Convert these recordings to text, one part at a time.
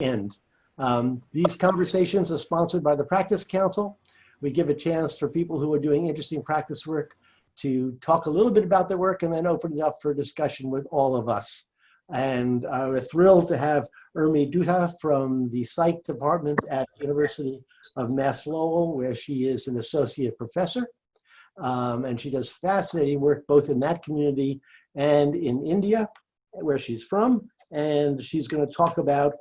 end. These conversations are sponsored by the Practice Council. We give a chance for people who are doing interesting practice work to talk a little bit about their work and then open it up for discussion with all of us. And we're thrilled to have Urmi Dutta from the Psych Department at the University of Mass Lowell, where she is an associate professor. And she does fascinating work both in that community and in India, where she's from. And she's going to talk about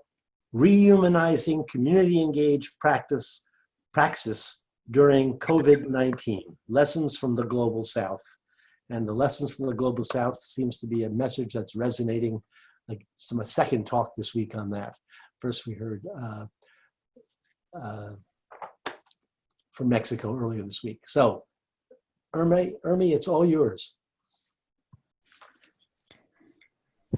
rehumanizing community-engaged praxis during COVID-19, lessons from the Global South. And the lessons from the Global South seems to be a message that's resonating. Like a second talk this week on that. First we heard from Mexico earlier this week. So Urmi, it's all yours.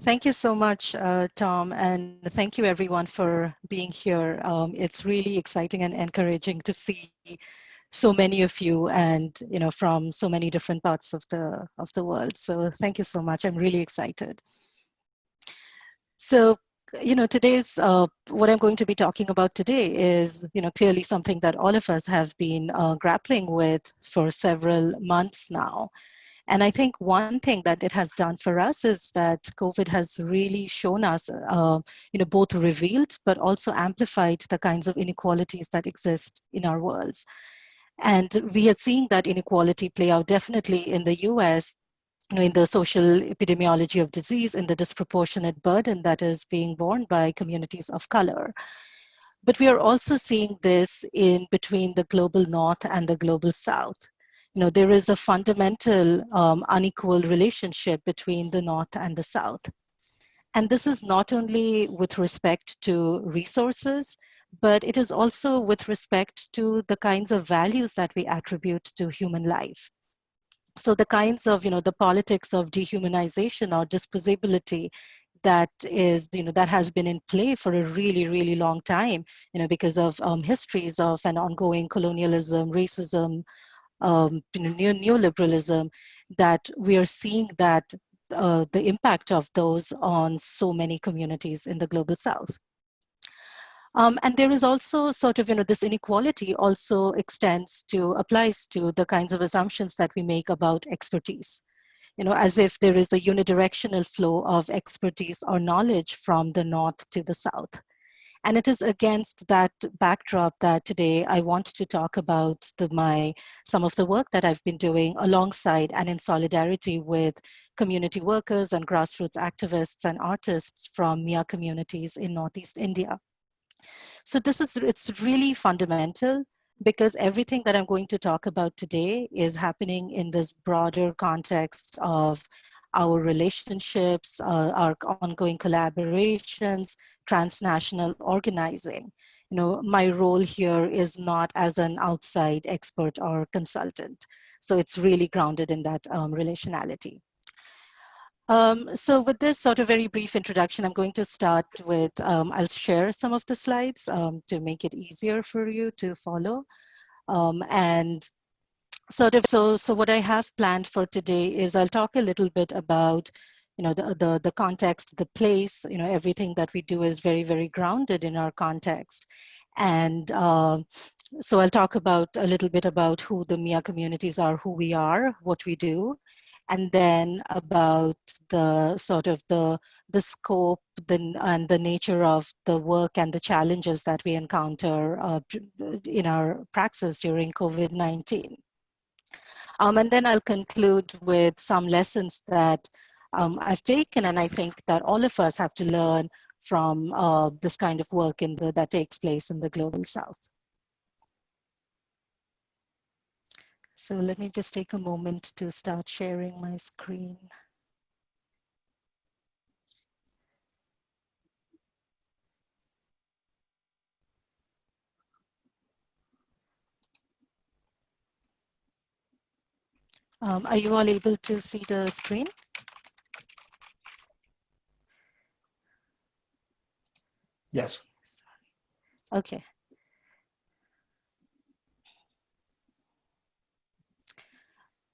Thank you so much, Tom, and thank you everyone for being here. It's really exciting and encouraging to see so many of you, and from so many different parts of the world. So thank you so much. I'm really excited. So, today's what I'm going to be talking about today is, clearly something that all of us have been grappling with for several months now. And I think one thing that it has done for us is that COVID has really shown us, both revealed, but also amplified the kinds of inequalities that exist in our worlds. And we are seeing that inequality play out definitely in the US, in the social epidemiology of disease, in the disproportionate burden that is being borne by communities of color. But we are also seeing this in between the global north and the global south. There is a fundamental unequal relationship between the north and the south. And this is not only with respect to resources, but it is also with respect to the kinds of values that we attribute to human life. So the kinds of, the politics of dehumanization or disposability that is, that has been in play for a really, really long time, because of histories of an ongoing colonialism, racism, neoliberalism, that we are seeing that the impact of those on so many communities in the global south. And there is also sort of, this inequality also applies to the kinds of assumptions that we make about expertise. As if there is a unidirectional flow of expertise or knowledge from the north to the south. And it is against that backdrop that today I want to talk about some of the work that I've been doing alongside and in solidarity with community workers and grassroots activists and artists from Miya communities in Northeast India. So it's really fundamental, because everything that I'm going to talk about today is happening in this broader context of our relationships, our ongoing collaborations, transnational organizing. My role here is not as an outside expert or consultant. So it's really grounded in that relationality. So with this sort of very brief introduction, I'm going to start with, I'll share some of the slides to make it easier for you to follow. And sort of, so what I have planned for today is I'll talk a little bit about, the context, the place, everything that we do is very, very grounded in our context. And so I'll talk about a little bit about who the Miya communities are, who we are, what we do, and then about the sort of the scope and the nature of the work and the challenges that we encounter in our praxis during COVID-19. And then I'll conclude with some lessons that I've taken, and I think that all of us have to learn from this kind of work that takes place in the global south. So let me just take a moment to start sharing my screen. Are you all able to see the screen? Yes. Okay.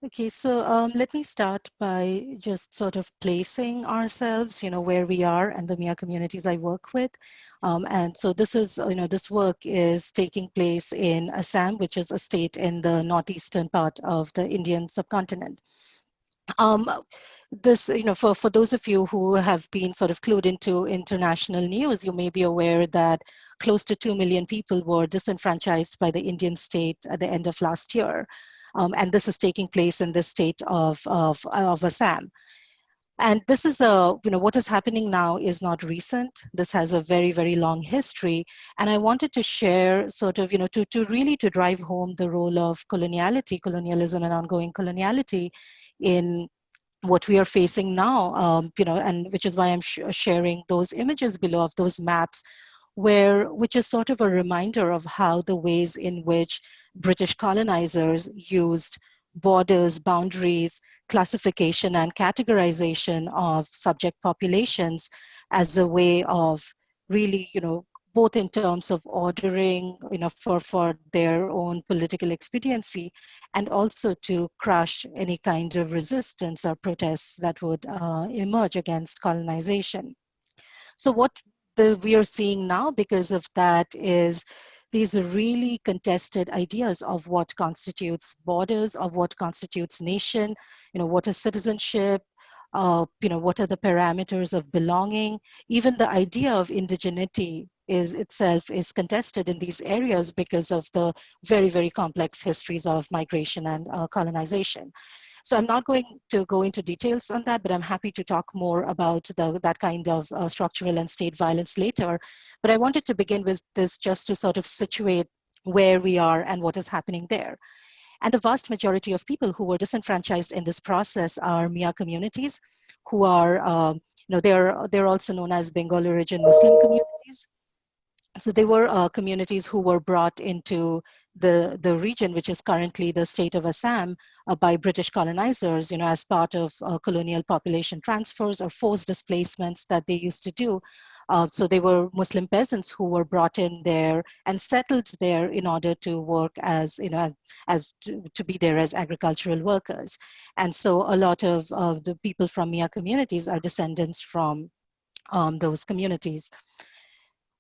Okay, so let me start by just sort of placing ourselves, where we are and the Miya communities I work with. And so this is, this work is taking place in Assam, which is a state in the northeastern part of the Indian subcontinent. Um, this, for those of you who have been sort of clued into international news, you may be aware that close to 2 million people were disenfranchised by the Indian state at the end of last year. And this is taking place in the state of Assam. And this is what is happening now is not recent. This has a very, very long history. And I wanted to share sort of, to really to drive home the role of colonialism and ongoing coloniality in what we are facing now, and which is why I'm sharing those images below of those maps, which is sort of a reminder of how the ways in which British colonizers used borders, boundaries, classification, and categorization of subject populations as a way of really, both in terms of ordering, for their own political expediency, and also to crush any kind of resistance or protests that would emerge against colonization. So what we are seeing now because of that is these really contested ideas of what constitutes borders, of what constitutes nation, what is citizenship, what are the parameters of belonging. Even the idea of indigeneity is itself is contested in these areas because of the very, very complex histories of migration and colonization. So I'm not going to go into details on that, but I'm happy to talk more about that kind of structural and state violence later. But I wanted to begin with this just to sort of situate where we are and what is happening there. And the vast majority of people who were disenfranchised in this process are Miya communities, who are, they're also known as Bengal origin Muslim communities. So they were communities who were brought into the region, which is currently the state of Assam, by British colonizers, as part of colonial population transfers or forced displacements that they used to do. So they were Muslim peasants who were brought in there and settled there in order to work as, to be there as agricultural workers. And so a lot of the people from Miya communities are descendants from those communities.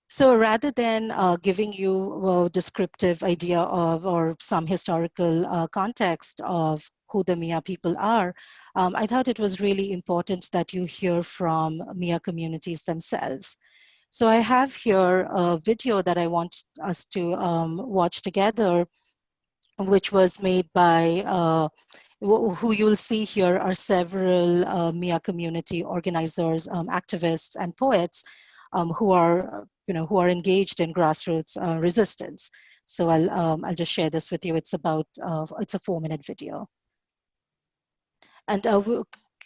So rather than giving you a descriptive idea of or some historical context of who the Miya people are, I thought it was really important that you hear from Miya communities themselves. So I have here a video that I want us to watch together, which was made by who you'll see here are several Miya community organizers, activists, and poets who are engaged in grassroots resistance. So I'll just share this with you. It's a 4-minute video. And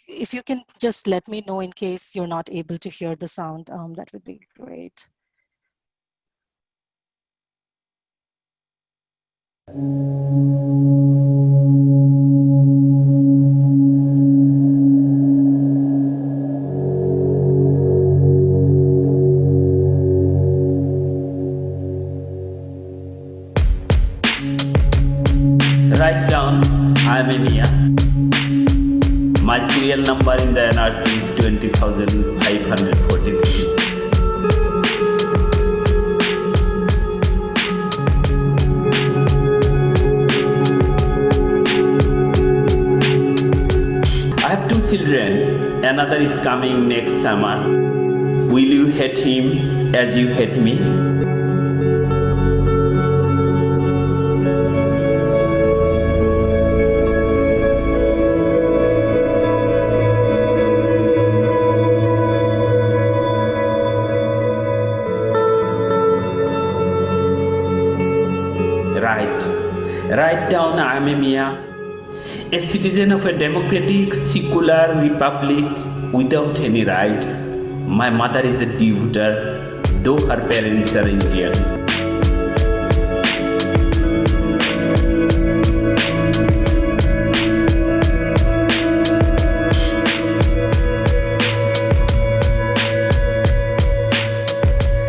if you can just let me know in case you're not able to hear the sound, that would be great. Write down, I am a Miya. My serial number in the NRC is 20,543. I have 2 children, another is coming next summer. Will you hate him as you hate me? Write down, I am a Miya, a citizen of a democratic, secular republic without any rights. My mother is a devoter, though her parents are Indian.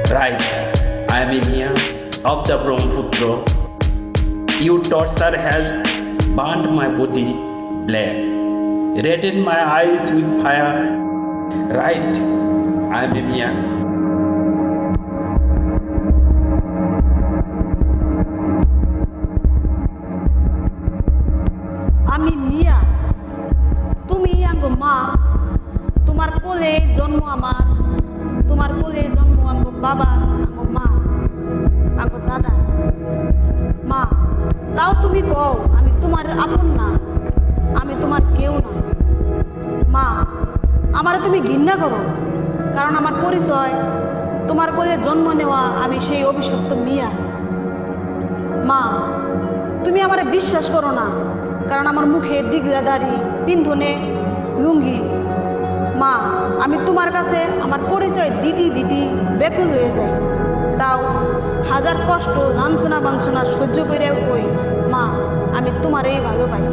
Right, I am a Miya of the Brahmaputra. Your torture has burned my body, black. Redden my eyes with fire. Right, I'm a Miya. আমি মিয়া, তুমি আঙ্গো মা, তোমার কোলে জন্ম আমার, তোমার কোলে জন্ম আঙ্গো বাবা, আঙ্গো মা, আঙ্গো দাদা। মা, তাও তুমি কও আমি তোমার আপন না, আমি তোমার কেউ না। মা, আমারে তুমি ঘৃণা করো, কারণ আমার পরিচয় তোমার কোলে জন্ম নেওয়া আমি সেই অভিশপ্ত মিয়া। মা, তুমি আমারে বিশ্বাস করো না, কারণ আমার মুখে দিগলা দাড়ি, পিন্ধনে লুঙ্গি। মা, আমি তোমার কাছে আমার পরিচয় দিতে দিতে ব্যাকুল হয়ে যাই। তাও হাজার কষ্ট লাঞ্ছনা বাঞ্ছনা সহ্য করে কই, মা আমি তোমারই ভালো পাই।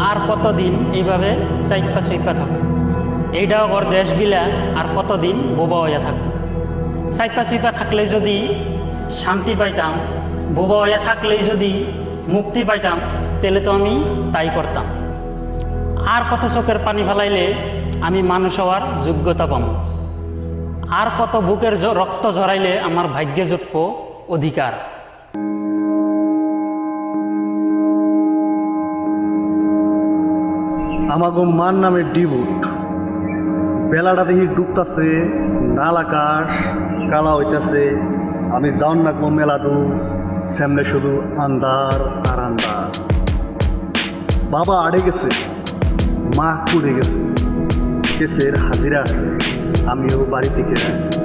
আর কতদিন এইভাবে চাইপা চুইপা থাকবো? এইটাও ওর দেশ বিলা আর কতদিন বোবা হইয়া থাকবো? চাইপা চুইপা থাকলে যদি শান্তি পাইতাম, বোবা হইয়া থাকলেই যদি মুক্তি পাইতাম, তাহলে তো আমি তাই করতাম। আর কত চোখের পানি ফেলাইলে আমি মানুষ হওয়ার যোগ্যতা পাম? আর কত বুকের রক্ত ঝরাইলে আমার ভাগ্যে জুটব অধিকার? আমাগো মার নামে ডিবুট, বেলাটা দেখি ডুবতাছে, নাল আকাশ কালা হইতাছে, আমি যাওন নাকবো মেলা দূর, সামনে শুধু আন্ধার আর আন্ধার। বাবা আড়ে গেছে, মা কুড়ে গেছে, কেসের হাজিরা আছে, আমিও বাড়ি থেকে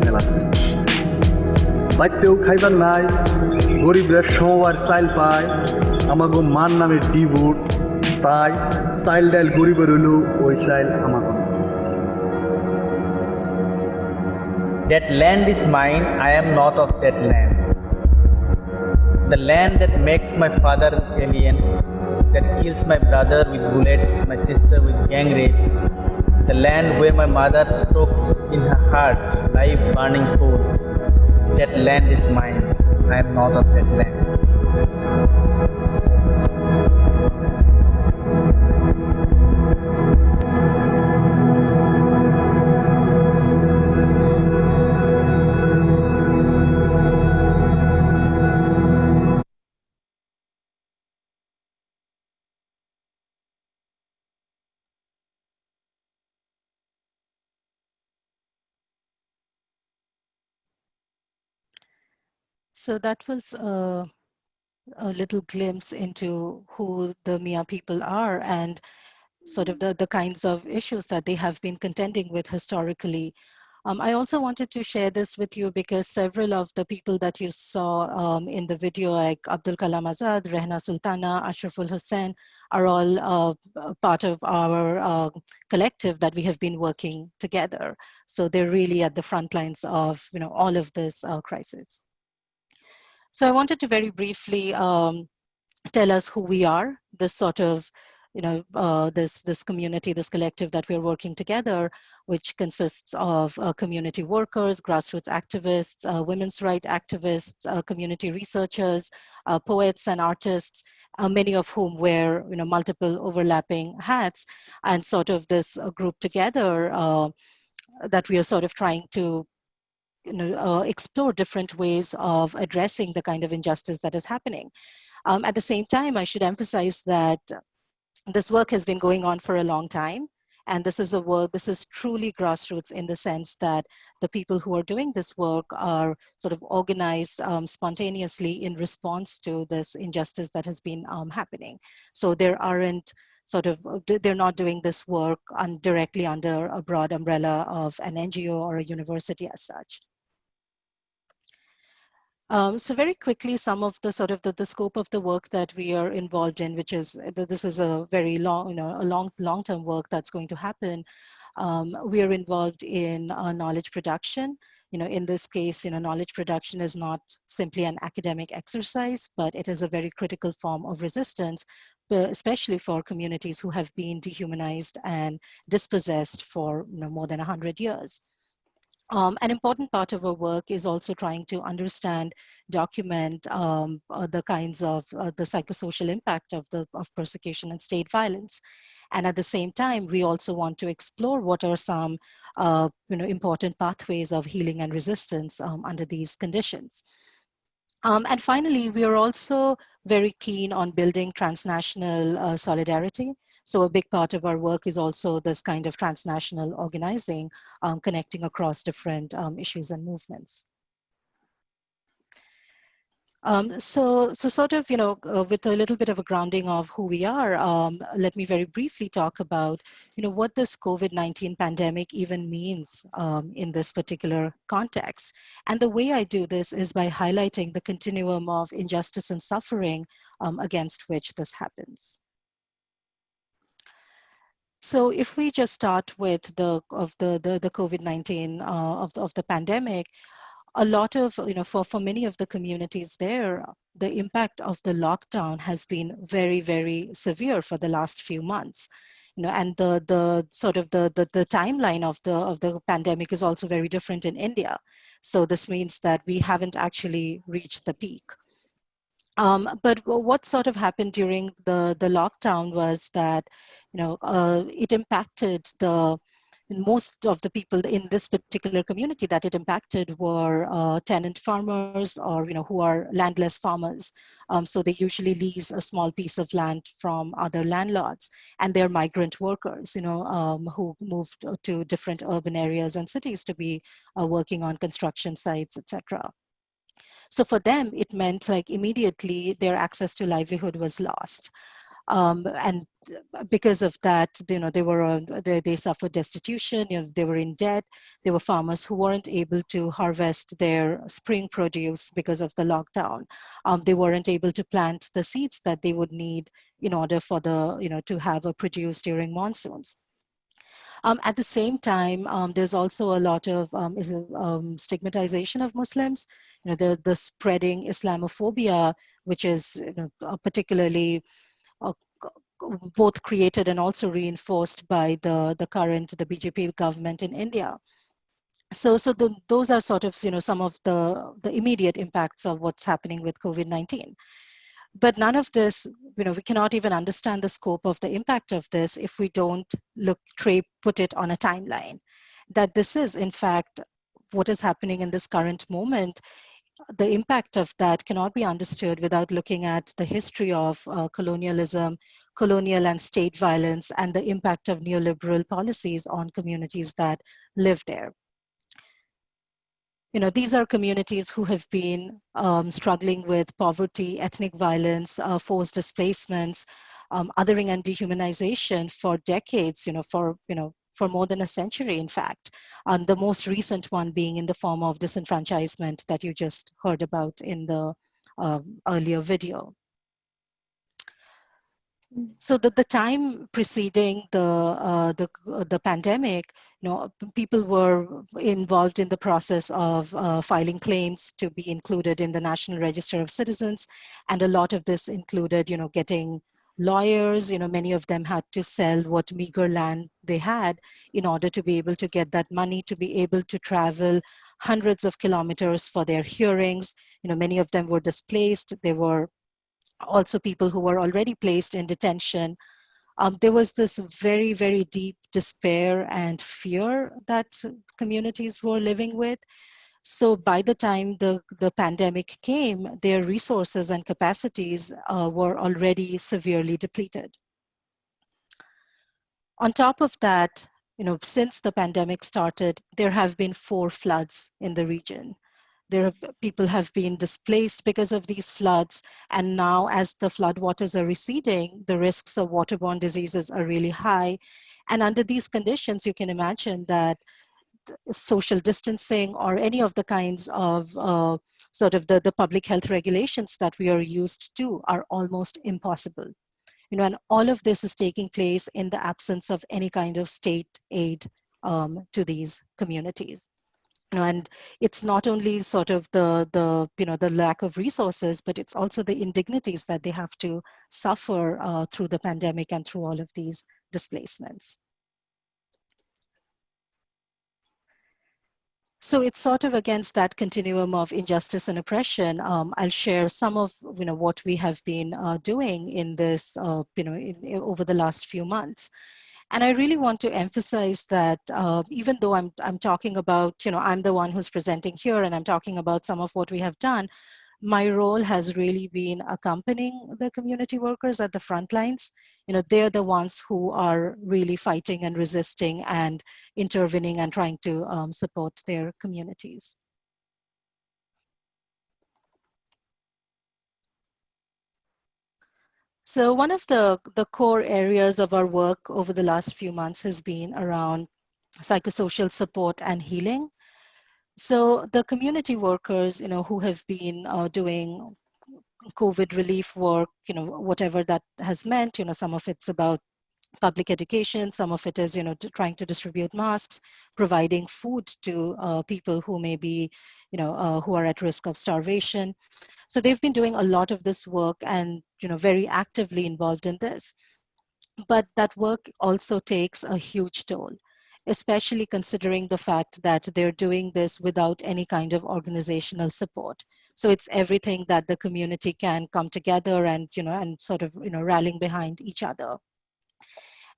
মেলাতে। বাইতেও খাইবার নাই, গরিবের সমবার চাইল পায়, আমাগো মার নামে ডিবুট, তাই চাইল ডাইল গরিবের হইলেও ওই চাইল আমাগো। That land is mine, I am not of that land. The land that makes my father alien, that kills my brother with bullets, my sister with gang rape, the land where my mother strokes in her heart live burning coals. That land is mine, I am not of that land. So that was a little glimpse into who the Miya people are and sort of the kinds of issues that they have been contending with historically. I also wanted to share this with you because several of the people that you saw in the video, like Abdul Kalam Azad, Rehna Sultana, Ashraful Hussain, are all part of our collective that we have been working together. So they're really at the front lines of all of this crisis. So I wanted to very briefly tell us who we are, this sort of, this community, this collective that we're working together, which consists of community workers, grassroots activists, women's rights activists, community researchers, poets and artists, many of whom wear multiple overlapping hats, and sort of this group together that we are sort of trying to explore different ways of addressing the kind of injustice that is happening. At the same time, I should emphasize that this work has been going on for a long time. And this is truly grassroots in the sense that the people who are doing this work are sort of organized spontaneously in response to this injustice that has been happening. So they're not doing this work directly under a broad umbrella of an NGO or a university as such. So very quickly, some of the the scope of the work that we are involved in, which is this is a very long, long-term work that's going to happen. We are involved in knowledge production. In this case, knowledge production is not simply an academic exercise, but it is a very critical form of resistance especially for communities who have been dehumanized and dispossessed for more than 100 years. An important part of our work is also trying to understand, document the kinds of the psychosocial impact of persecution and state violence. And at the same time, we also want to explore what are some important pathways of healing and resistance under these conditions. And finally, we are also very keen on building transnational solidarity. So a big part of our work is also this kind of transnational organizing, connecting across different issues and movements. So sort of, with a little bit of a grounding of who we are, let me very briefly talk about, what this COVID-19 pandemic even means in this particular context. And the way I do this is by highlighting the continuum of injustice and suffering against which this happens. So if we just start with the COVID-19 of the pandemic, a lot of, for many of the communities there, the impact of the lockdown has been very, very severe for the last few months. And the sort of the timeline of the pandemic is also very different in India. So this means that we haven't actually reached the peak. But what sort of happened during the lockdown was that, it impacted most of the people in this particular community that it impacted were tenant farmers, or who are landless farmers. So they usually lease a small piece of land from other landlords, and they're migrant workers, who moved to different urban areas and cities to be working on construction sites, etc. So for them, it meant like immediately their access to livelihood was lost. And because of that, they suffered destitution. They were in debt. There were farmers who weren't able to harvest their spring produce because of the lockdown. They weren't able to plant the seeds that they would need in order for to have a produce during monsoons. At the same time, there's also a lot of stigmatization of Muslims. The spreading Islamophobia, which is particularly both created and also reinforced by the BJP government in India. So those are sort of some of the immediate impacts of what's happening with COVID-19. But none of this, we cannot even understand the scope of the impact of this if we don't put it on a timeline. That this is, in fact, what is happening in this current moment. The impact of that cannot be understood without looking at the history of colonialism, colonial and state violence, and the impact of neoliberal policies on communities that live there. These are communities who have been struggling with poverty, ethnic violence, forced displacements, othering and dehumanization for decades, for more than a century, in fact. And the most recent one being in the form of disenfranchisement that you just heard about in the earlier video. So the time preceding the pandemic, people were involved in the process of filing claims to be included in the National Register of Citizens, and a lot of this included, getting lawyers. Many of them had to sell what meager land they had in order to be able to get that money, to be able to travel hundreds of kilometers for their hearings. Many of them were displaced. There were also people who were already placed in detention. There was this very, very deep despair and fear that communities were living with. So by the time the pandemic came, their resources and capacities were already severely depleted. On top of that, since the pandemic started, there have been 4 floods in the region. People have been displaced because of these floods, and now as the floodwaters are receding, the risks of waterborne diseases are really high. And under these conditions, you can imagine that social distancing or any of the kinds of sort of the public health regulations that we are used to are almost impossible. And all of this is taking place in the absence of any kind of state aid to these communities. And it's not only sort of the lack of resources, but it's also the indignities that they have to suffer through the pandemic and through all of these displacements. So it's sort of against that continuum of injustice and oppression. I'll share some of what we have been doing in this over the last few months. And I really want to emphasize that even though I'm talking about, I'm the one who's presenting here and I'm talking about some of what we have done, my role has really been accompanying the community workers at the front lines. They're the ones who are really fighting and resisting and intervening and trying to support their communities. So one of the core areas of our work over the last few months has been around psychosocial support and healing. So the community workers, who have been doing COVID relief work, whatever that has meant, some of it's about public education, some of it is, trying to distribute masks, providing food to people who may be, who are at risk of starvation. So they've been doing a lot of this work and, very actively involved in this. But that work also takes a huge toll, especially considering the fact that they're doing this without any kind of organizational support. So it's everything that the community can come together and, and sort of, rallying behind each other.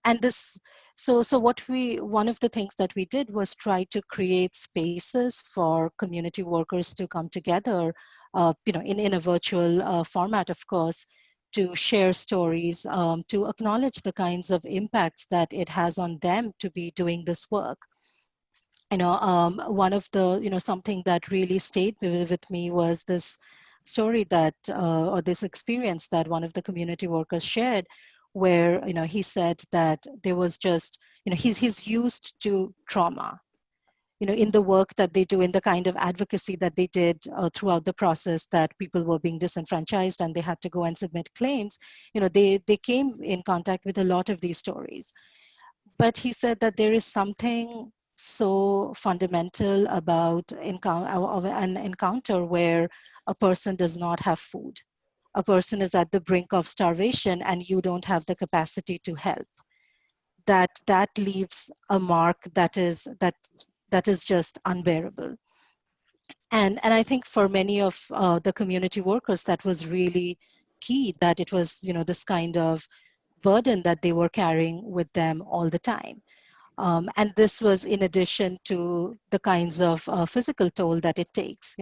And this, so one of the things that we did was try to create spaces for community workers to come together, in a virtual format, of course, to share stories, to acknowledge the kinds of impacts that it has on them to be doing this work. One of the, something that really stayed with me was this story that, or this experience that one of the community workers shared, where, he said that there was just, he's used to trauma, in the work that they do, in the kind of advocacy that they did throughout the process, that people were being disenfranchised and they had to go and submit claims. They came in contact with a lot of these stories. But he said that there is something so fundamental about an encounter where a person does not have food. A person is at the brink of starvation and you don't have the capacity to help. That leaves a mark that is just unbearable. And I think for many of the community workers, that was really key, that it was, this kind of burden that they were carrying with them all the time. And this was in addition to the kinds of physical toll that it takes.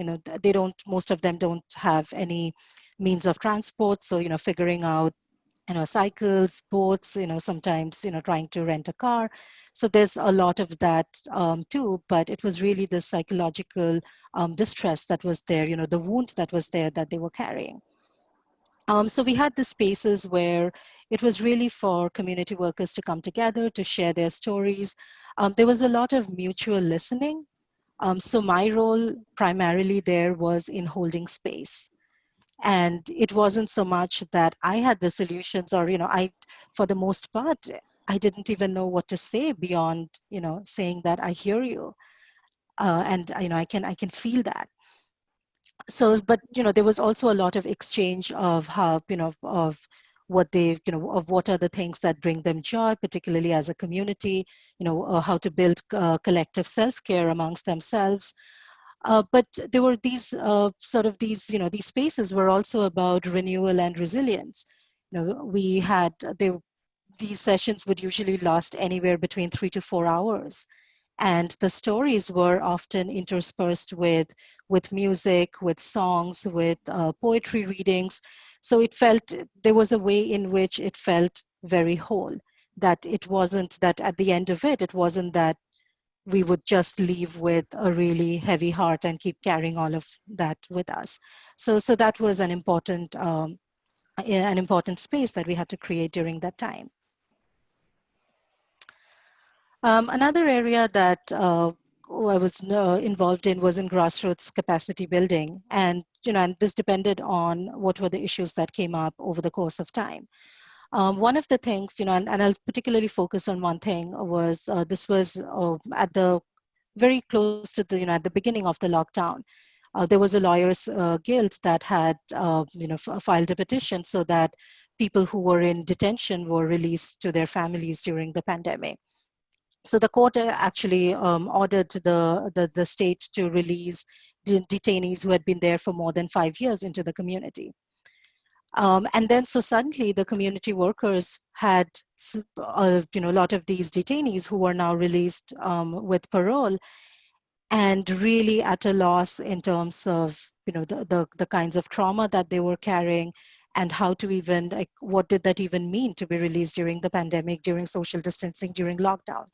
Most of them don't have any means of transport. So, figuring out, cycles, boats, sometimes, trying to rent a car. So there's a lot of that too, but it was really the psychological distress that was there, the wound that was there that they were carrying. So we had the spaces where it was really for community workers to come together, to share their stories. There was a lot of mutual listening. So my role primarily there was in holding space. And it wasn't so much that I had the solutions or, for the most part, I didn't even know what to say beyond, saying that I hear you. And, I can feel that. So, but, there was also a lot of exchange of how, of what they, of what are the things that bring them joy, particularly as a community, how to build collective self-care amongst themselves. But there were these these spaces were also about renewal and resilience. We had, these sessions would usually last anywhere between 3 to 4 hours. And the stories were often interspersed with music, with songs, with poetry readings. So it felt, there was a way in which it felt very whole, that it wasn't that at the end of it wasn't that we would just leave with a really heavy heart and keep carrying all of that with us. So that was an important space that we had to create during that time. Another area that I was involved in was in grassroots capacity building. And, and this depended on what were the issues that came up over the course of time. One of the things, and I'll particularly focus on one thing, was this was at the very close to the, at the beginning of the lockdown. There was a lawyers guild that had filed a petition so that people who were in detention were released to their families during the pandemic. So the court actually ordered the state to release detainees who had been there for more than 5 years into the community. And then so suddenly the community workers had a lot of these detainees who were now released with parole, and really at a loss in terms of the kinds of trauma that they were carrying, and how to even, like, what did that even mean to be released during the pandemic, during social distancing, during lockdown.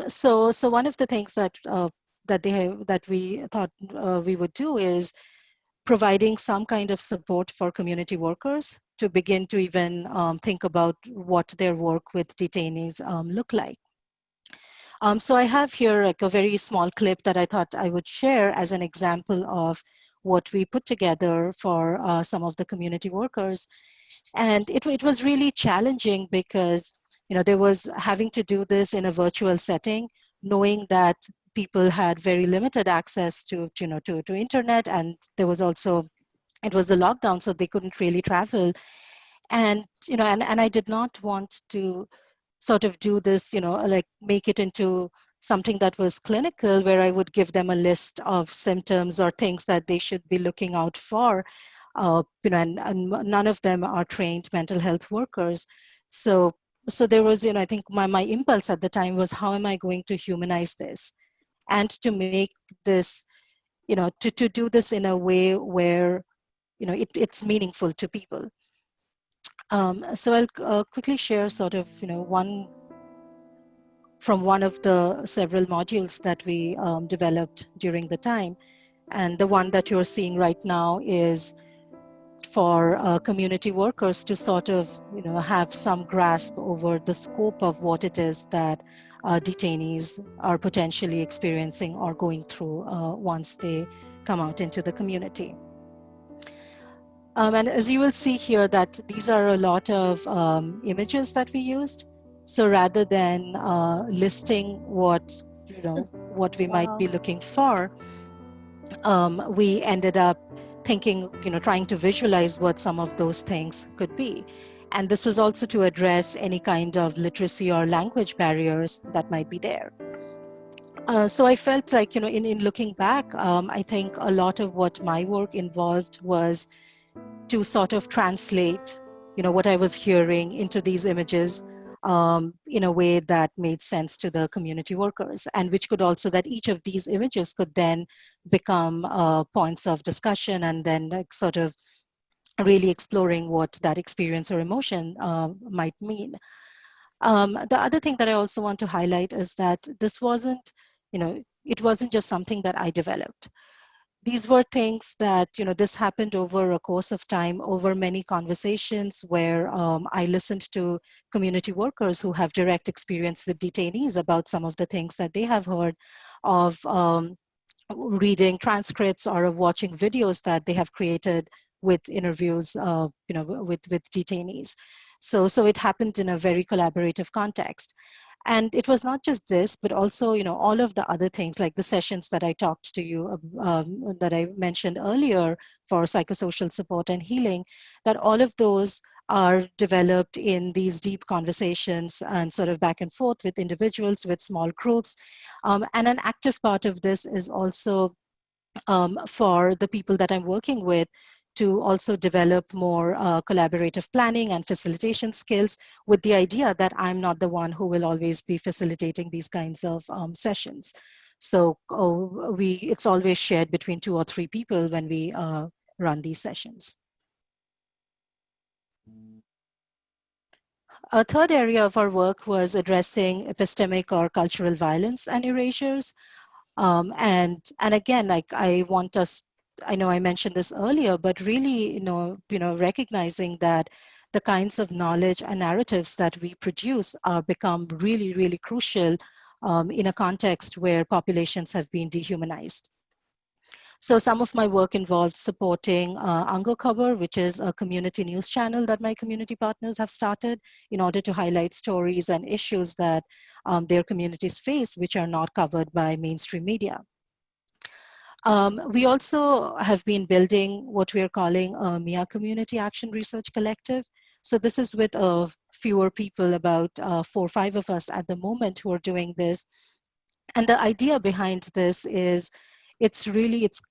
So one of the things that we thought we would do is providing some kind of support for community workers to begin to even think about what their work with detainees look like. So I have here like a very small clip that I thought I would share as an example of what we put together for some of the community workers. And it was really challenging because there was having to do this in a virtual setting, knowing that people had very limited access to internet, and there was also, it was a lockdown, so they couldn't really travel. And and I did not want to sort of do this, like make it into something that was clinical, where I would give them a list of symptoms or things that they should be looking out for. And none of them are trained mental health workers. So there was, I think my impulse at the time was, how am I going to humanize this and to make this, to do this in a way where, it's meaningful to people. So I'll quickly share sort of, one of the several modules that we developed during the time. And the one that you're seeing right now is for community workers to sort of, have some grasp over the scope of what it is that detainees are potentially experiencing or going through once they come out into the community. And as you will see here, that these are a lot of images that we used. So rather than listing what we might be looking for, we ended up thinking, trying to visualize what some of those things could be. And this was also to address any kind of literacy or language barriers that might be there. So I felt like, in looking back, I think a lot of what my work involved was to sort of translate, what I was hearing into these images in a way that made sense to the community workers, and which could also, that each of these images could then become points of discussion, and then like sort of really exploring what that experience or emotion might mean. The other thing that I also want to highlight is that this wasn't, it wasn't just something that I developed. These were things that, this happened over a course of time, over many conversations where I listened to community workers who have direct experience with detainees about some of the things that they have heard, of reading transcripts or of watching videos that they have created with interviews, with detainees. So it happened in a very collaborative context. And it was not just this, but also, all of the other things, like the sessions that I talked to you, that I mentioned earlier for psychosocial support and healing, that all of those are developed in these deep conversations and sort of back and forth with individuals, with small groups. And an active part of this is also for the people that I'm working with, to also develop more collaborative planning and facilitation skills, with the idea that I'm not the one who will always be facilitating these kinds of sessions. So it's always shared between 2 or 3 people when we run these sessions. A third area of our work was addressing epistemic or cultural violence and erasures. And again, like I want us, I know I mentioned this earlier, but really, recognizing that the kinds of knowledge and narratives that we produce are become really, really crucial in a context where populations have been dehumanized. So some of my work involved supporting Ango Cover, which is a community news channel that my community partners have started in order to highlight stories and issues that their communities face, which are not covered by mainstream media. We also have been building what we are calling a Miya Community Action Research Collective. So this is with fewer people, about 4 or 5 of us at the moment who are doing this. And the idea behind this is it's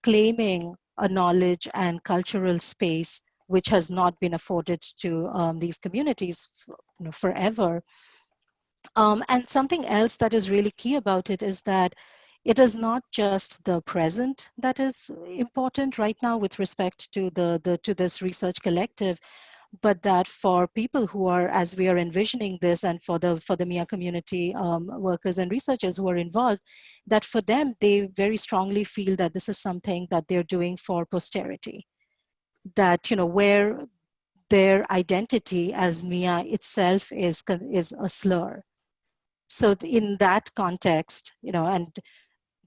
claiming a knowledge and cultural space which has not been afforded to these communities forever. And something else that is really key about it is that it is not just the present that is important right now with respect to to this research collective, but that for people who are, as we are envisioning this, and for the Miya community workers and researchers who are involved, that for them, they very strongly feel that this is something that they're doing for posterity, that, where their identity as Miya itself is a slur. So in that context, and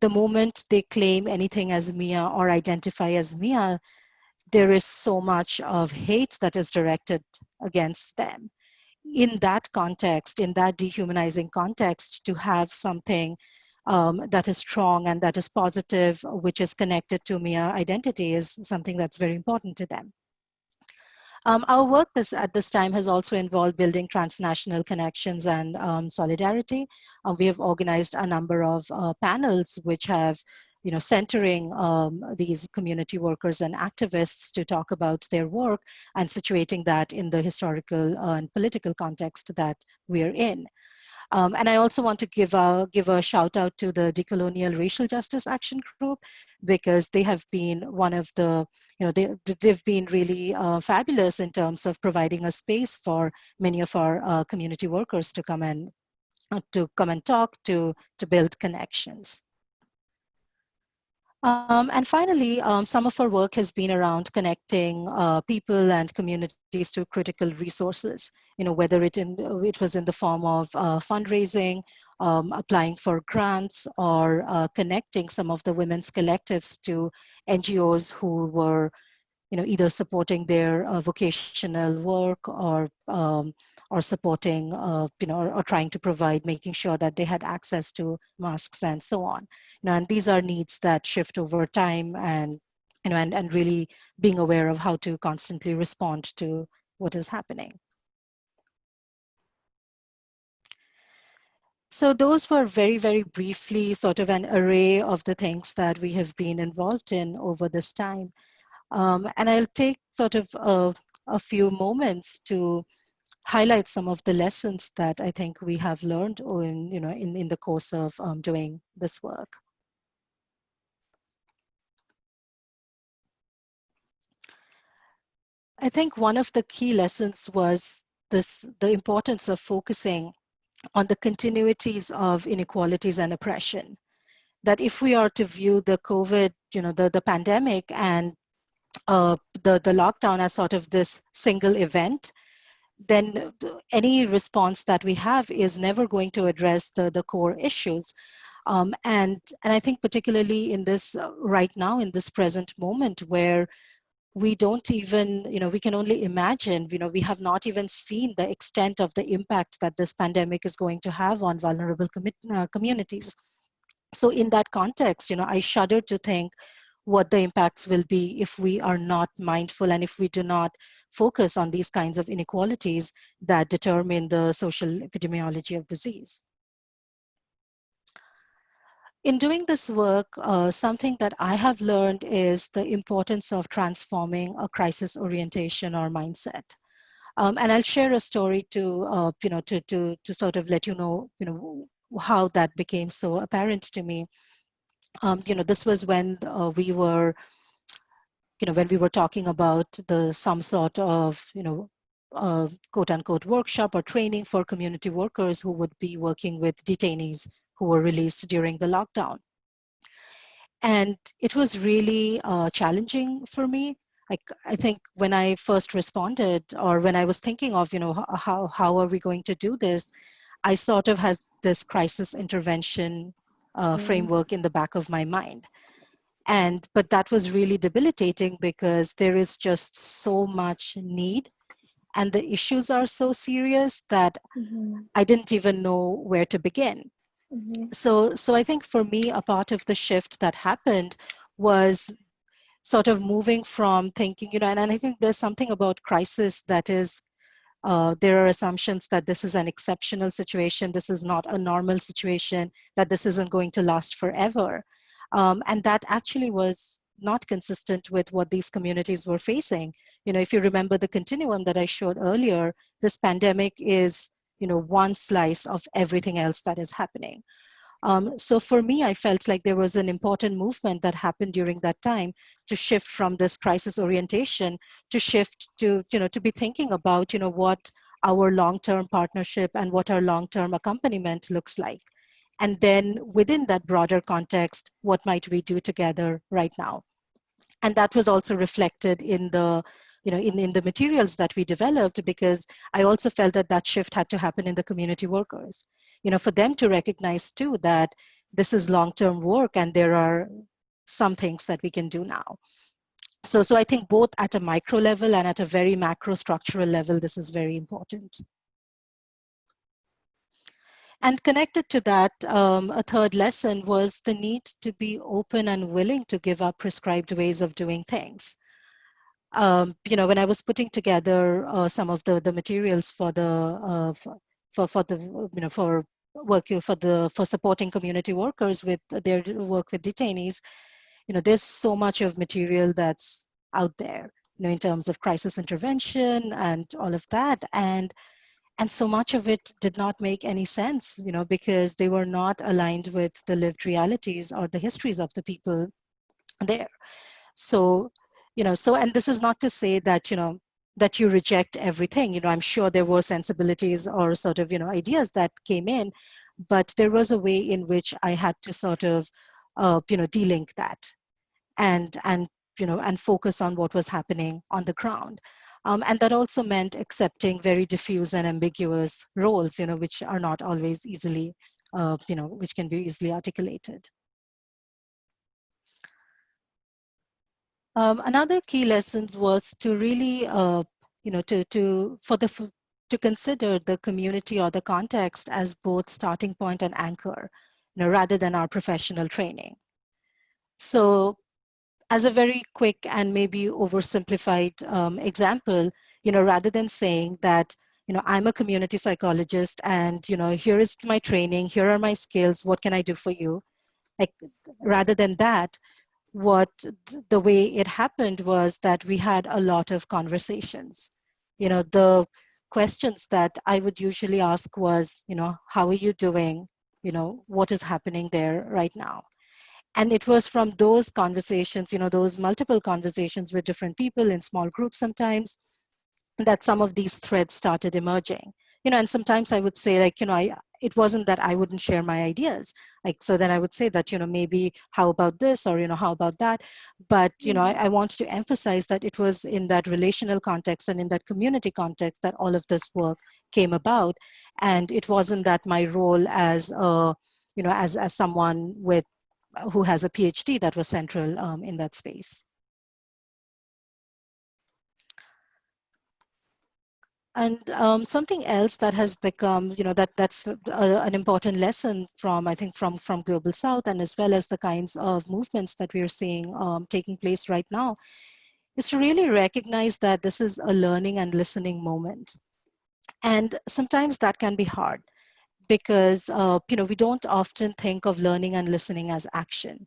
the moment they claim anything as Miya or identify as Miya, there is so much of hate that is directed against them. In that context, in that dehumanizing context, to have something that is strong and that is positive, which is connected to Miya identity, is something that's very important to them. Our work at this time has also involved building transnational connections and solidarity. We have organized a number of panels which have, centering these community workers and activists to talk about their work and situating that in the historical and political context that we're in. And I also want to give a shout out to the Decolonial Racial Justice Action Group, because they have been one of the, they've been really fabulous in terms of providing a space for many of our community workers to come and talk, to build connections. And finally, some of our work has been around connecting people and communities to critical resources, whether it was in the form of fundraising, applying for grants, or connecting some of the women's collectives to NGOs who were either supporting their vocational work or supporting, or trying to provide, making sure that they had access to masks and so on. And these are needs that shift over time, and and really being aware of how to constantly respond to what is happening. So those were very, very briefly sort of an array of the things that we have been involved in over this time. And I'll take sort of a few moments to highlight some of the lessons that I think we have learned in the course of doing this work. I think one of the key lessons was the importance of focusing on the continuities of inequalities and oppression. That if we are to view the COVID, the pandemic and the lockdown as sort of this single event, then any response that we have is never going to address the core issues. And I think particularly in this right now, in this present moment where we don't even, we can only imagine, we have not even seen the extent of the impact that this pandemic is going to have on vulnerable communities. So in that context, I shudder to think what the impacts will be if we are not mindful and if we do not focus on these kinds of inequalities that determine the social epidemiology of disease. In doing this work, something that I have learned is the importance of transforming a crisis orientation or mindset. And I'll share a story to sort of let you know, how that became so apparent to me. This was when we were, when we were talking about some sort of, quote unquote workshop or training for community workers who would be working with detainees who were released during the lockdown. And it was really challenging for me. I think when I first responded, or when I was thinking of, how are we going to do this, I sort of had this crisis intervention framework in the back of my mind. But that was really debilitating because there is just so much need and the issues are so serious that I didn't even know where to begin. So I think for me, a part of the shift that happened was sort of moving from thinking, and I think there's something about crisis that is, there are assumptions that this is an exceptional situation, this is not a normal situation, that this isn't going to last forever. And that actually was not consistent with what these communities were facing. If you remember the continuum that I showed earlier, this pandemic is, one slice of everything else that is happening. So for me, I felt like there was an important movement that happened during that time to shift from this crisis orientation to shift to, to be thinking about, what our long-term partnership and what our long-term accompaniment looks like. And then within that broader context, what might we do together right now? And that was also reflected in the, in the materials that we developed, because I also felt that that shift had to happen in the community workers, for them to recognize too that this is long-term work and there are some things that we can do now. So I think both at a micro level and at a very macro structural level, this is very important. And connected to that, a third lesson was the need to be open and willing to give up prescribed ways of doing things. When I was putting together some of the materials for the for working for supporting community workers with their work with detainees, there's so much of material that's out there, in terms of crisis intervention and all of that, and so much of it did not make any sense, because they were not aligned with the lived realities or the histories of the people there. So, and this is not to say that, that you reject everything. I'm sure there were sensibilities or sort of, ideas that came in, but there was a way in which I had to sort of, de-link that and focus on what was happening on the ground. And that also meant accepting very diffuse and ambiguous roles, which are not always easily, which can be easily articulated. Another key lesson was to really, to consider the community or the context as both starting point and anchor, rather than our professional training. So, as a very quick and maybe oversimplified example, rather than saying that, I'm a community psychologist and, here is my training, here are my skills, what can I do for you? Like, rather than that, the way it happened was that we had a lot of conversations. The questions that I would usually ask was, how are you doing? What is happening there right now? And it was from those conversations, those multiple conversations with different people in small groups sometimes, that some of these threads started emerging. And sometimes I would say, like, it wasn't that I wouldn't share my ideas. Like, so then I would say that, maybe how about this, or, how about that? But, I want to emphasize that it was in that relational context and in that community context that all of this work came about. And it wasn't that my role as a, as someone who has a PhD that was central in that space. And something else that has become, an important lesson from, I think, from Global South, and as well as the kinds of movements that we're seeing taking place right now, is to really recognize that this is a learning and listening moment. And sometimes that can be hard because, we don't often think of learning and listening as action.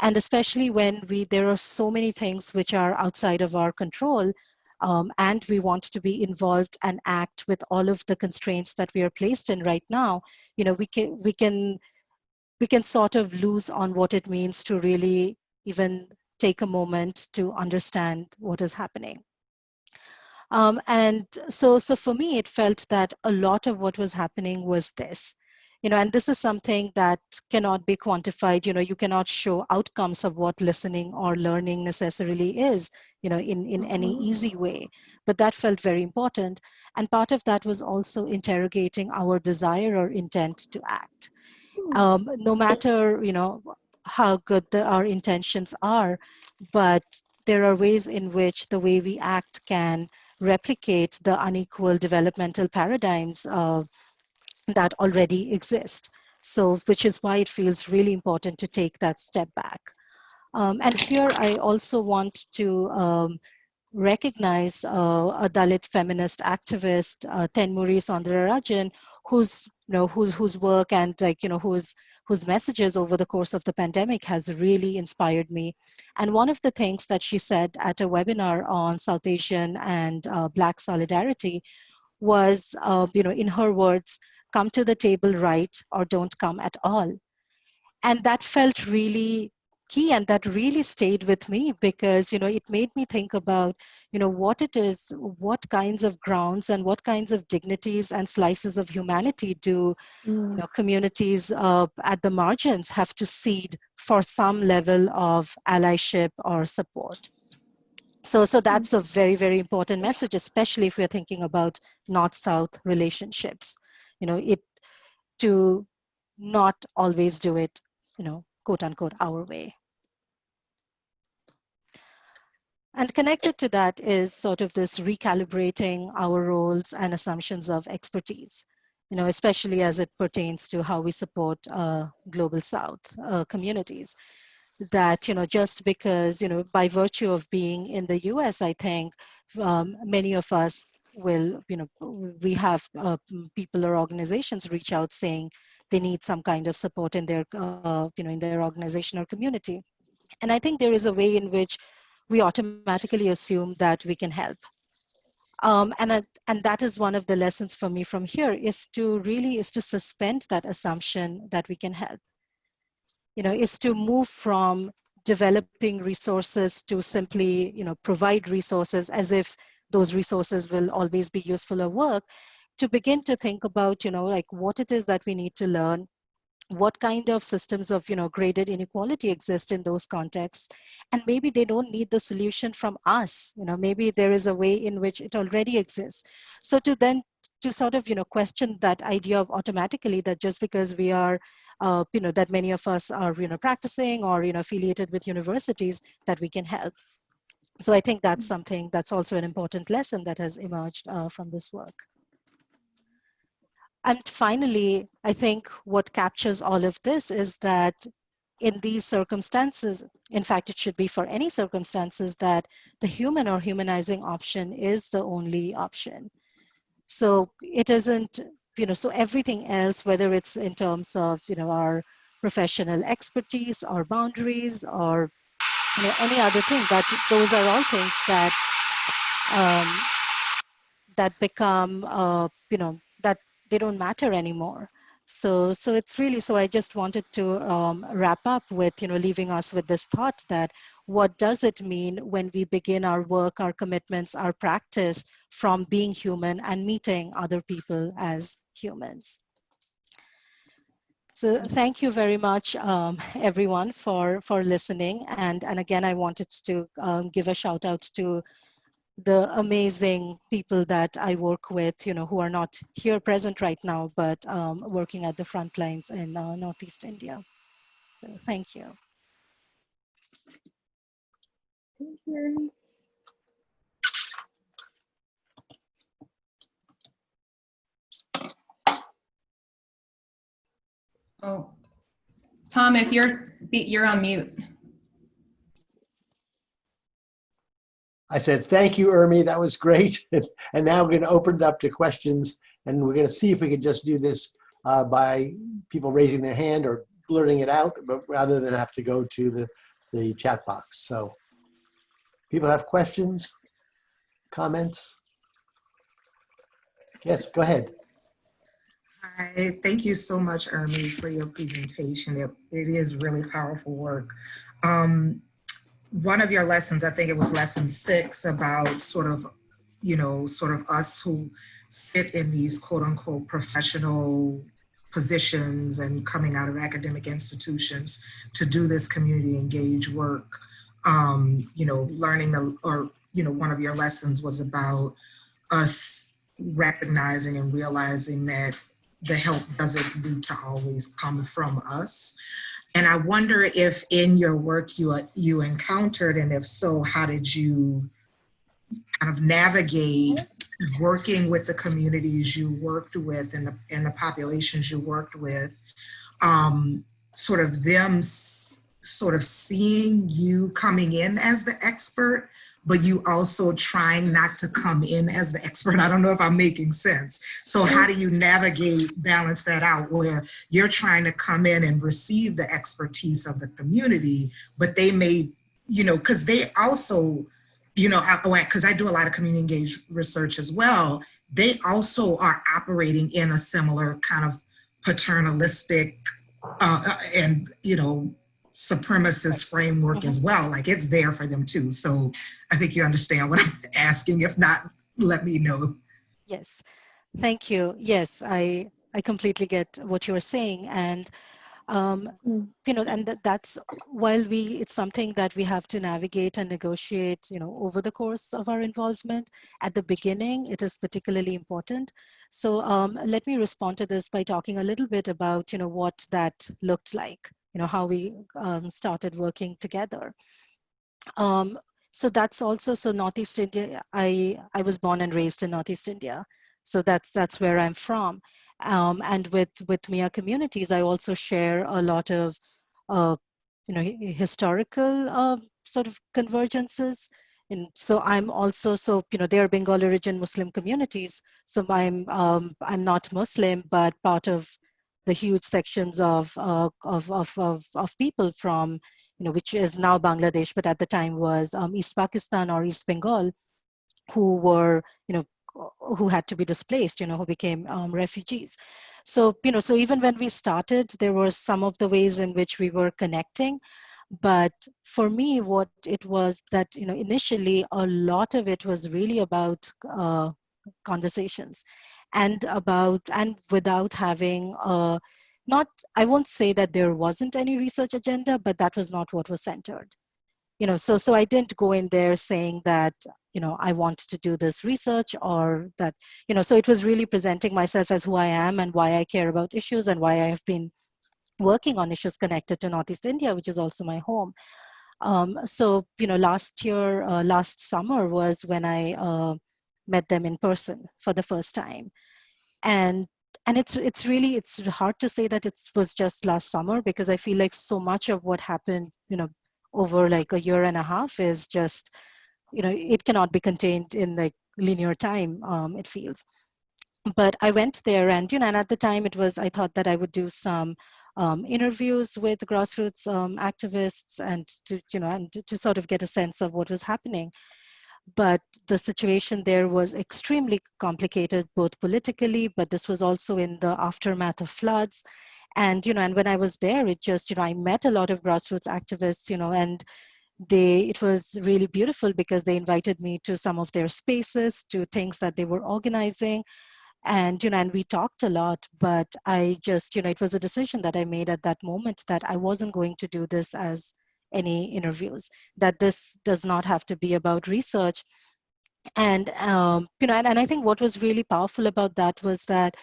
And especially when there are so many things which are outside of our control, and we want to be involved and act with all of the constraints that we are placed in right now, we can sort of lose on what it means to really even take a moment to understand what is happening. And so for me, it felt that a lot of what was happening was this. And this is something that cannot be quantified. You cannot show outcomes of what listening or learning necessarily is, in any easy way. But that felt very important. And part of that was also interrogating our desire or intent to act. No matter, how good our intentions are, but there are ways in which the way we act can replicate the unequal developmental paradigms that already exist. So, which is why it feels really important to take that step back. And here I also want to recognize a Dalit feminist activist, Tenmuri Soundararajan, whose work and whose messages over the course of the pandemic has really inspired me. And one of the things that she said at a webinar on South Asian and Black solidarity was, in her words, come to the table right or don't come at all. And that felt really key, and that really stayed with me because it made me think about what it is, what kinds of grounds and what kinds of dignities and slices of humanity do communities at the margins have to cede for some level of allyship or support. So that's a very, very important message, especially if we're thinking about North-South relationships. It to not always do it, quote unquote, our way. And connected to that is sort of this recalibrating our roles and assumptions of expertise, especially as it pertains to how we support Global South communities. That, just because, by virtue of being in the US, I think many of us will, we have people or organizations reach out saying they need some kind of support in their, in their organization or community. And I think there is a way in which we automatically assume that we can help. And that is one of the lessons for me from here is to suspend that assumption that we can help. Is to move from developing resources to simply, provide resources as if those resources will always be useful or work, to begin to think about, like what it is that we need to learn, what kind of systems of, graded inequality exist in those contexts. And maybe they don't need the solution from us, maybe there is a way in which it already exists. So to sort of, question that idea of automatically that just because we are that many of us are, practicing or, affiliated with universities, that we can help. So I think that's something that's also an important lesson that has emerged from this work. And finally, I think what captures all of this is that in these circumstances, in fact, it should be for any circumstances, that the human or humanizing option is the only option. So it isn't, so everything else, whether it's in terms of, our professional expertise or boundaries or, any other thing, that those are all things that, that become, that they don't matter anymore. So it's really, so I just wanted to wrap up with, leaving us with this thought that what does it mean when we begin our work, our commitments, our practice from being human and meeting other people as humans? So thank you very much, everyone, for listening. And again, I wanted to give a shout out to the amazing people that I work with, who are not here present right now, but working at the front lines in Northeast India. So thank you. Thank you. Oh, Tom, if you're on mute. I said, thank you, Urmi, that was great. And now we're gonna open it up to questions, and we're gonna see if we can just do this by people raising their hand or blurting it out, but rather than have to go to the chat box. So people have questions, comments? Yes, go ahead. Hi, thank you so much, Urmi, for your presentation. It is really powerful work. One of your lessons, I think it was lesson 6, about sort of us who sit in these quote unquote professional positions and coming out of academic institutions to do this community engaged work. Learning, one of your lessons was about us recognizing and realizing that the help doesn't need to always come from us. And I wonder if in your work you encountered, and if so, how did you kind of navigate working with the communities you worked with and the populations you worked with, sort of them sort of seeing you coming in as the expert, but you also trying not to come in as the expert. I don't know if I'm making sense. So how do you navigate, balance that out where you're trying to come in and receive the expertise of the community, but they may, you know, because they also, you know, because I do a lot of community engaged research as well, they also are operating in a similar kind of paternalistic and, you know, supremacist framework as well. Like it's there for them too. So I think you understand what I'm asking. If not, let me know. Yes, thank you. Yes, I completely get what you're saying. And you know, and that's while it's something that we have to navigate and negotiate, you know, over the course of our involvement. At the beginning, it is particularly important. So let me respond to this by talking a little bit about, you know, what that looked like, you know, how we started working together. So that's also, so Northeast India, I was born and raised in Northeast India. So that's where I'm from. And with Miya communities, I also share a lot of, you know, historical sort of convergences. And so I'm also, so, you know, they're Bengal origin Muslim communities. So I'm not Muslim, but part of the huge sections of people from, you know, which is now Bangladesh, but at the time was East Pakistan or East Bengal, who were, you know, who had to be displaced, you know, who became refugees. So, you know, so even when we started, there were some of the ways in which we were connecting. But for me, what it was that, you know, initially a lot of it was really about conversations and without having not, I won't say that there wasn't any research agenda, but that was not what was centered. You know, so I didn't go in there saying that, you know, I want to do this research or that, you know, so it was really presenting myself as who I am and why I care about issues and why I have been working on issues connected to Northeast India, which is also my home. So, you know, last summer was when I met them in person for the first time. And it's really, it's hard to say that it was just last summer, because I feel like so much of what happened, you know, over like a year and a half is just, you know, it cannot be contained in like linear time, it feels. But I went there and, you know, and at the time I thought that I would do some interviews with grassroots activists and to, you know, and to sort of get a sense of what was happening. But the situation there was extremely complicated, both politically, but this was also in the aftermath of floods. And, you know, and when I was there, it just, you know, I met a lot of grassroots activists, you know, and it was really beautiful because they invited me to some of their spaces, to things that they were organizing. And, you know, and we talked a lot, but I just, you know, it was a decision that I made at that moment that I wasn't going to do this as any interviews, that this does not have to be about research. And, you know, and I think what was really powerful about that was that,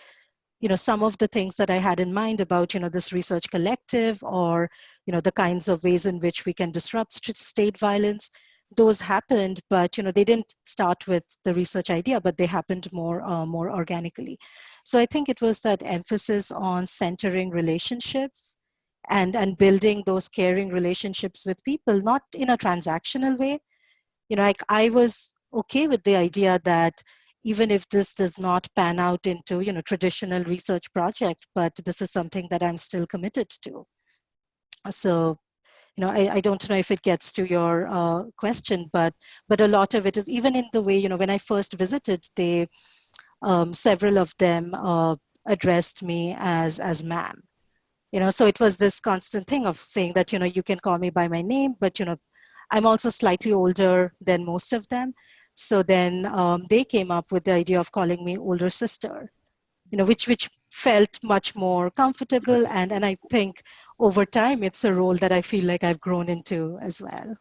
you know, some of the things that I had in mind about, you know, this research collective or, you know, the kinds of ways in which we can disrupt state violence, those happened, but, you know, they didn't start with the research idea, but they happened more organically. So I think it was that emphasis on centering relationships and building those caring relationships with people, not in a transactional way. You know, like I was okay with the idea that even if this does not pan out into, you know, traditional research project, but this is something that I'm still committed to. So, you know, I don't know if it gets to your question, but a lot of it is even in the way, you know, when I first visited, they several of them addressed me as ma'am. You know, so it was this constant thing of saying that, you know, you can call me by my name, but, you know, I'm also slightly older than most of them. So then they came up with the idea of calling me older sister, you know, which felt much more comfortable. And I think over time, it's a role that I feel like I've grown into as well.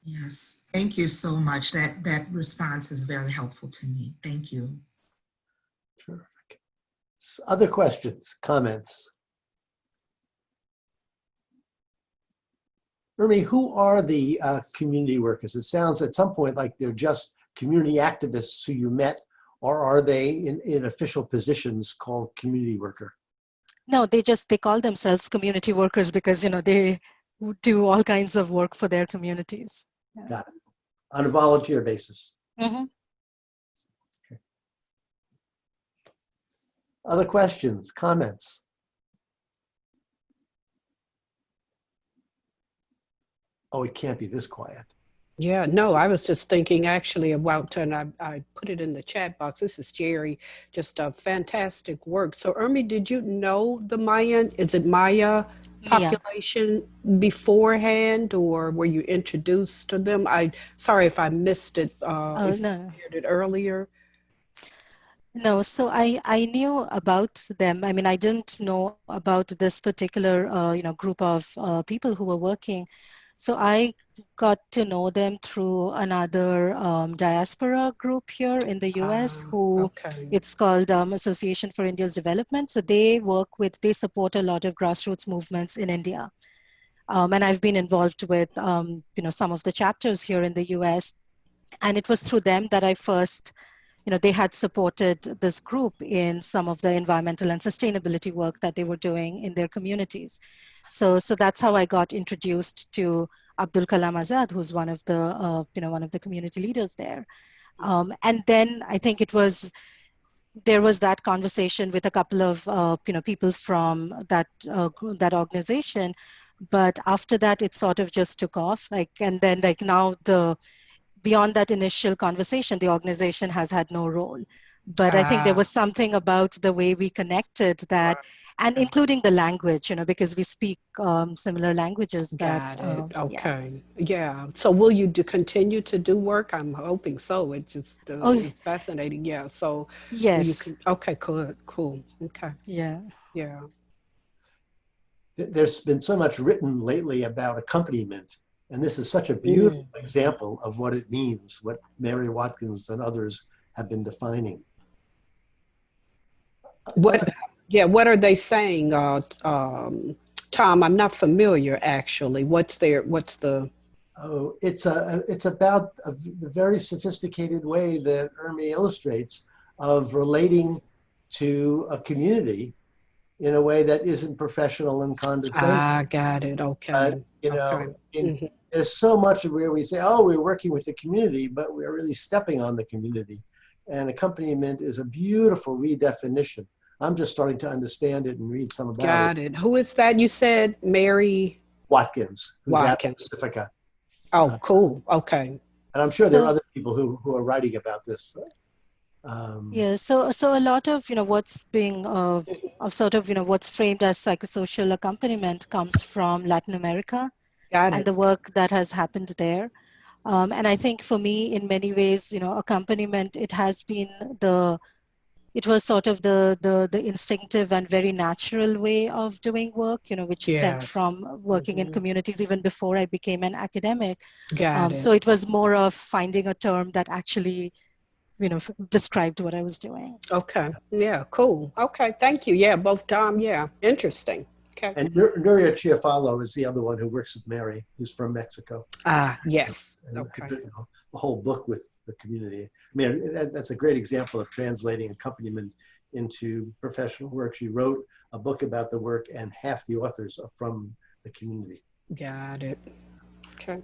Yes, thank you so much. That response is very helpful to me. Thank you. Terrific. Other questions, comments? Urmi, who are the community workers? It sounds at some point like they're just community activists who you met, or are they in official positions called community worker? No, they call themselves community workers because, they do all kinds of work for their communities. Yeah. Got it. On a volunteer basis. Mm-hmm. Okay. Other questions, comments? Oh, it can't be this quiet. Yeah, no, I was just thinking actually about, and I put it in the chat box. This is Jerry, just a fantastic work. So Urmi, did you know the Mayan, is it Maya population beforehand, or were you introduced to them? Sorry if I missed it, if No. you shared it earlier. No, so I knew about them. I mean, I didn't know about this particular, group of people who were working. So I got to know them through another diaspora group here in the US who it's called Association for India's Development. So they support a lot of grassroots movements in India. And I've been involved with, some of the chapters here in the US. And it was through them that I first, they had supported this group in some of the environmental and sustainability work that they were doing in their communities. So that's how I got introduced to Abdul Kalam Azad, who's one of the community leaders there. And then I think there was that conversation with a couple of people from that organization, but after that it sort of just took off. And then now beyond that initial conversation, the organization has had no role. But I think there was something about the way we connected that, and including the language, because we speak similar languages. Got it. Okay. Yeah. So will you continue to do work? I'm hoping so. It just it's fascinating. Yeah. So yes. Okay. Cool. Okay. Yeah. Yeah. There's been so much written lately about accompaniment. And this is such a beautiful example of what it means, what Mary Watkins and others have been defining. What are they saying, Tom? I'm not familiar actually. What's the? Oh, it's about the very sophisticated way that Urmi illustrates of relating to a community in a way that isn't professional and condescending. Got it. Okay. There's so much of where we say, oh, we're working with the community, but we're really stepping on the community. And accompaniment is a beautiful redefinition. I'm just starting to understand it and read some about it. Got it. Who is that? You said Mary Watkins. Who's Watkins. At Pacifica. Oh, cool. Okay. And I'm sure there are other people who are writing about this. So a lot of what's being what's framed as psychosocial accompaniment comes from Latin America. And the work that has happened there. And I think for me, in many ways, accompaniment, it was sort of the instinctive and very natural way of doing work, which stemmed from working in communities even before I became an academic. So it was more of finding a term that actually, described what I was doing. Okay. Yeah, cool. Okay, thank you. Yeah, both Tom. Yeah, interesting. Okay. And Nuria Chiafalo is the other one who works with Mary, who's from Mexico. Yes. And okay. The whole book with the community. I mean, that's a great example of translating accompaniment into professional work. She wrote a book about the work, and half the authors are from the community. Got it. Okay.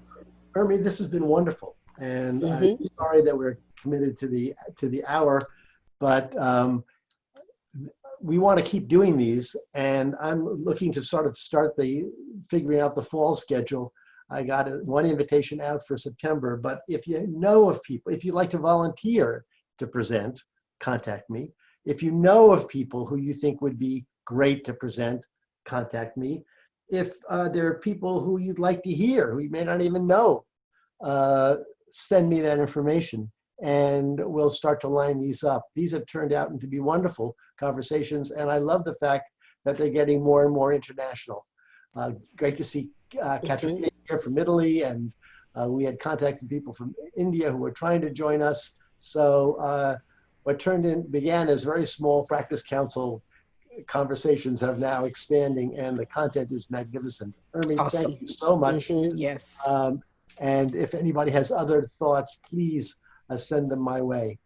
Urmi, this has been wonderful, and I'm sorry that we're committed to the hour, but we want to keep doing these, and I'm looking to sort of start figuring out the fall schedule. I got one invitation out for September, but if you know of people, if you'd like to volunteer to present, contact me. If you know of people who you think would be great to present, contact me. If there are people who you'd like to hear, who you may not even know, send me that information, and we'll start to line these up. These have turned out to be wonderful conversations, and I love the fact that they're getting more and more international. Great to see Katrina here from Italy, and we had contacted people from India who were trying to join us. So what began as very small Practice Council conversations are now expanding and the content is magnificent. Ermi, Awesome. thank you so much. Yes. And if anybody has other thoughts, please send them my way.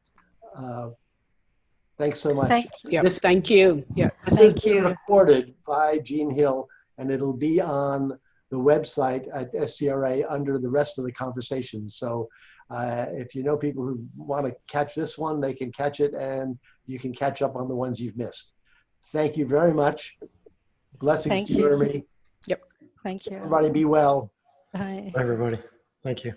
Thanks so much. Thank you. Yeah. Thank you. Yeah. This is being recorded by Jean Hill, and it'll be on the website at SCRA under the rest of the conversations. So if you know people who want to catch this one, they can catch it, and you can catch up on the ones you've missed. Thank you very much. Blessings to you, Ermi. Yep. Thank you. Everybody be well. Bye. Bye, everybody. Thank you.